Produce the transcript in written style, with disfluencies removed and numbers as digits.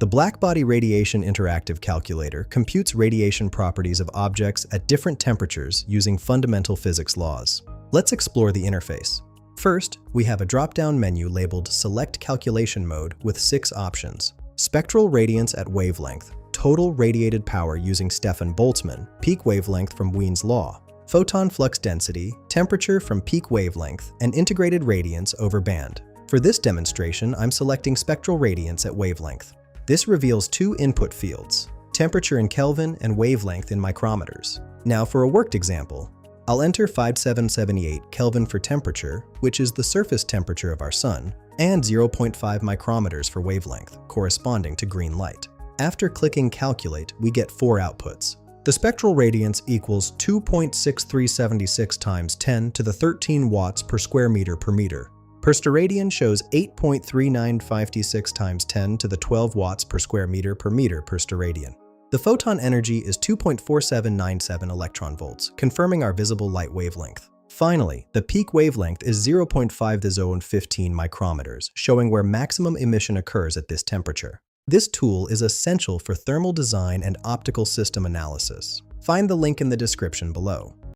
The Blackbody Radiation Interactive Calculator computes radiation properties of objects at different temperatures using fundamental physics laws. Let's explore the interface. First, we have a drop-down menu labeled Select Calculation Mode with 6 options. Spectral Radiance at wavelength, total radiated power using Stefan-Boltzmann, peak wavelength from Wien's law, photon flux density, temperature from peak wavelength, and integrated radiance over band. For this demonstration, I'm selecting Spectral Radiance at wavelength. This reveals 2 input fields, temperature in Kelvin and wavelength in micrometers. Now for a worked example, I'll enter 5778 Kelvin for temperature, which is the surface temperature of our sun, and 0.5 micrometers for wavelength, corresponding to green light. After clicking Calculate, we get 4 outputs. The spectral radiance equals 2.6376 times 10 to the 13 watts per square meter per meter. Per steradian shows 8.3956 times 10 to the 12 watts per square meter per steradian. The photon energy is 2.4797 electron volts, confirming our visible light wavelength. Finally, the peak wavelength is 0.5 the zone 15 micrometers, showing where maximum emission occurs at this temperature. This tool is essential for thermal design and optical system analysis. Find the link in the description below.